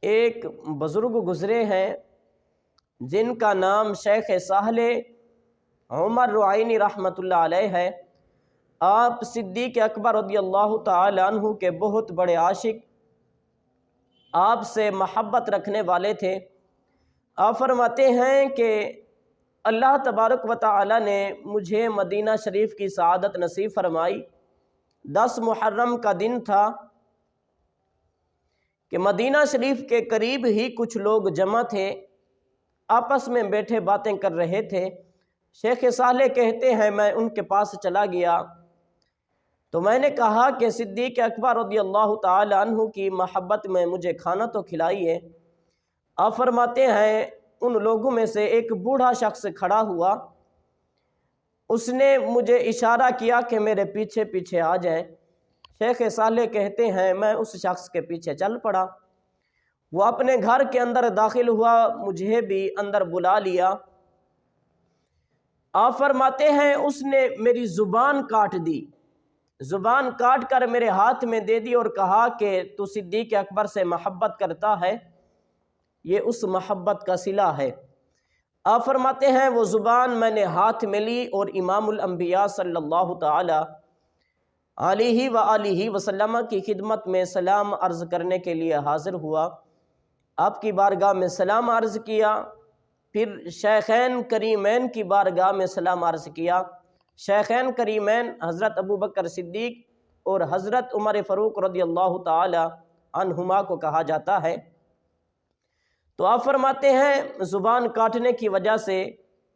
ایک بزرگ گزرے ہیں جن کا نام شیخ ساحل عمر روائینی رحمۃ اللہ علیہ ہے۔ آپ صدیق اکبر رضی اللہ تعالی عنہ کے بہت بڑے عاشق، آپ سے محبت رکھنے والے تھے۔ آپ فرماتے ہیں کہ اللہ تبارک و تعالی نے مجھے مدینہ شریف کی سعادت نصیب فرمائی۔ 10 محرم کا دن تھا کہ مدینہ شریف کے قریب ہی کچھ لوگ جمع تھے، آپس میں بیٹھے باتیں کر رہے تھے۔ شیخ صالح کہتے ہیں میں ان کے پاس چلا گیا تو میں نے کہا کہ صدیق اکبر رضی اللہ تعالی عنہ کی محبت میں مجھے کھانا تو کھلائیے۔ آپ فرماتے ہیں ان لوگوں میں سے ایک بوڑھا شخص کھڑا ہوا، اس نے مجھے اشارہ کیا کہ میرے پیچھے پیچھے آ جائیں۔ شیخ صالح کہتے ہیں میں اس شخص کے پیچھے چل پڑا، وہ اپنے گھر کے اندر داخل ہوا، مجھے بھی اندر بلا لیا۔ آپ فرماتے ہیں اس نے میری زبان کاٹ دی، زبان کاٹ کر میرے ہاتھ میں دے دی اور کہا کہ تو صدیق اکبر سے محبت کرتا ہے، یہ اس محبت کا صلہ ہے۔ آپ فرماتے ہیں وہ زبان میں نے ہاتھ میں لی اور امام الانبیاء صلی اللہ تعالی علیہ وآلہ وسلم کی خدمت میں سلام عرض کرنے کے لیے حاضر ہوا۔ آپ کی بارگاہ میں سلام عرض کیا، پھر شیخین کریمین کی بارگاہ میں سلام عرض کیا۔ شیخین کریمین حضرت ابوبکر صدیق اور حضرت عمر فاروق رضی اللہ تعالی عنہما کو کہا جاتا ہے۔ تو آپ فرماتے ہیں زبان کاٹنے کی وجہ سے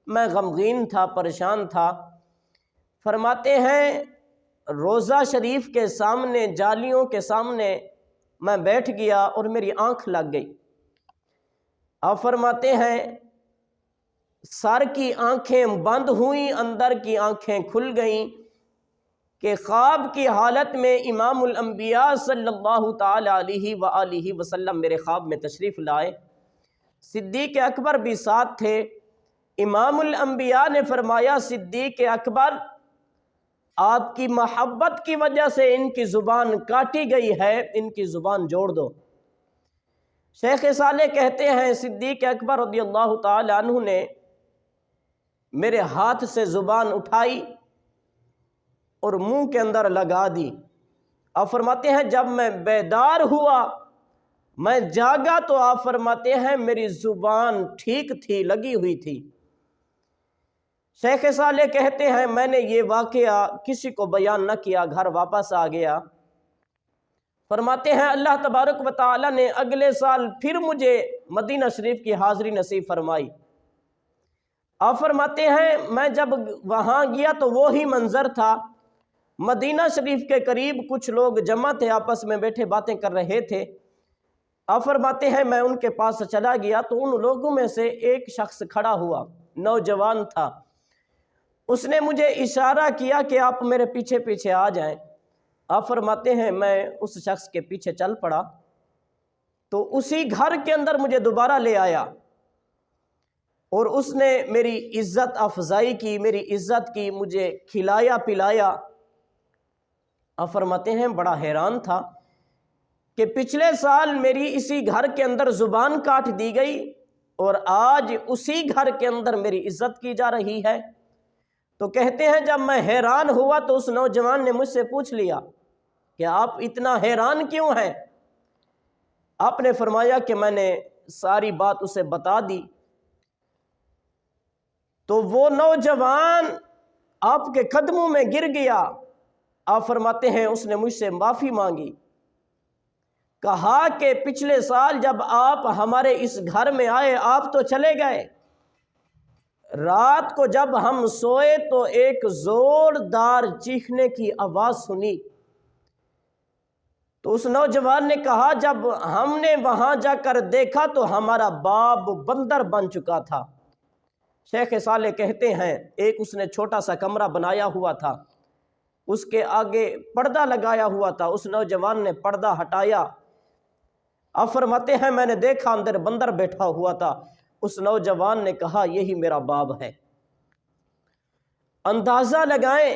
میں غمگین تھا، پریشان تھا۔ فرماتے ہیں روضہ شریف کے سامنے، جالیوں کے سامنے میں بیٹھ گیا اور میری آنکھ لگ گئی۔ آپ فرماتے ہیں سر کی آنکھیں بند ہوئیں، اندر کی آنکھیں کھل گئیں کہ خواب کی حالت میں امام الانبیاء صلی اللہ تعالی علیہ وآلہ وسلم میرے خواب میں تشریف لائے۔ صدیق اکبر بھی ساتھ تھے۔ امام الانبیاء نے فرمایا صدیق اکبر آپ کی محبت کی وجہ سے ان کی زبان کاٹی گئی ہے، ان کی زبان جوڑ دو۔ شیخ صالح کہتے ہیں صدیق اکبر رضی اللہ تعالی عنہ نے میرے ہاتھ سے زبان اٹھائی اور منہ کے اندر لگا دی۔ آپ فرماتے ہیں جب میں بیدار ہوا، میں جاگا تو آپ فرماتے ہیں میری زبان ٹھیک تھی، لگی ہوئی تھی۔ شیخ صالح کہتے ہیں میں نے یہ واقعہ کسی کو بیان نہ کیا، گھر واپس آ گیا۔ فرماتے ہیں اللہ تبارک و تعالی نے اگلے سال پھر مجھے مدینہ شریف کی حاضری نصیب فرمائی۔ آپ فرماتے ہیں میں جب وہاں گیا تو وہی منظر تھا، مدینہ شریف کے قریب کچھ لوگ جمع تھے، آپس میں بیٹھے باتیں کر رہے تھے۔ آپ فرماتے ہیں میں ان کے پاس چلا گیا تو ان لوگوں میں سے ایک شخص کھڑا ہوا، نوجوان تھا، اس نے مجھے اشارہ کیا کہ آپ میرے پیچھے پیچھے آ جائیں۔ آپ فرماتے ہیں میں اس شخص کے پیچھے چل پڑا تو اسی گھر کے اندر مجھے دوبارہ لے آیا اور اس نے میری عزت افزائی کی، میری عزت کی، مجھے کھلایا پلایا۔ آپ فرماتے ہیں بڑا حیران تھا کہ پچھلے سال میری اسی گھر کے اندر زبان کاٹ دی گئی اور آج اسی گھر کے اندر میری عزت کی جا رہی ہے۔ تو کہتے ہیں جب میں حیران ہوا تو اس نوجوان نے مجھ سے پوچھ لیا کہ آپ اتنا حیران کیوں ہیں؟ آپ نے فرمایا کہ میں نے ساری بات اسے بتا دی۔ تو وہ نوجوان آپ کے قدموں میں گر گیا۔ آپ فرماتے ہیں اس نے مجھ سے معافی مانگی، کہا کہ پچھلے سال جب آپ ہمارے اس گھر میں آئے آپ تو چلے گئے، رات کو جب ہم سوئے تو ایک زوردار چیخنے کی آواز سنی۔ تو اس نوجوان نے کہا جب ہم نے وہاں جا کر دیکھا تو ہمارا باپ بندر بن چکا تھا۔ شیخ صالح کہتے ہیں ایک اس نے چھوٹا سا کمرہ بنایا ہوا تھا، اس کے آگے پردہ لگایا ہوا تھا، اس نوجوان نے پردہ ہٹایا۔ آپ فرماتے ہیں میں نے دیکھا اندر بندر بیٹھا ہوا تھا۔ اس نوجوان نے کہا یہی میرا باپ ہے۔ اندازہ لگائیں،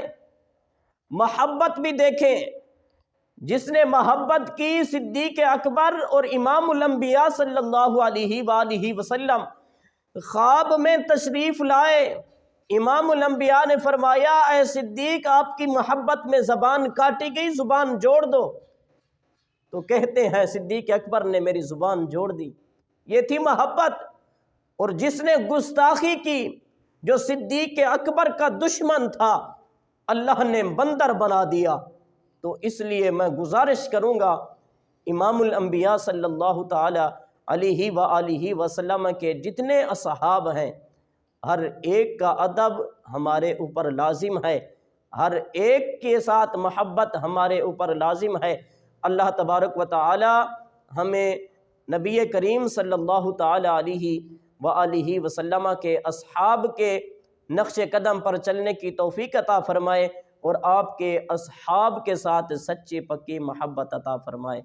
محبت بھی دیکھیں، جس نے محبت کی صدیق اکبر اور امام الانبیاء صلی اللہ علیہ وآلہ وسلم خواب میں تشریف لائے۔ امام الانبیاء نے فرمایا اے صدیق آپ کی محبت میں زبان کاٹی گئی، زبان جوڑ دو۔ تو کہتے ہیں صدیق اکبر نے میری زبان جوڑ دی۔ یہ تھی محبت۔ اور جس نے گستاخی کی، جو صدیق اکبر کا دشمن تھا، اللہ نے بندر بنا دیا۔ تو اس لیے میں گزارش کروں گا امام الانبیاء صلی اللہ تعالی علیہ وآلہ وسلم کے جتنے اصحاب ہیں، ہر ایک کا ادب ہمارے اوپر لازم ہے، ہر ایک کے ساتھ محبت ہمارے اوپر لازم ہے۔ اللہ تبارک و تعالی ہمیں نبی کریم صلی اللہ تعالی علیہ وآلہ وسلم کے اصحاب کے نقش قدم پر چلنے کی توفیق عطا فرمائے، اور آپ کے اصحاب کے ساتھ سچی پکی محبت عطا فرمائے۔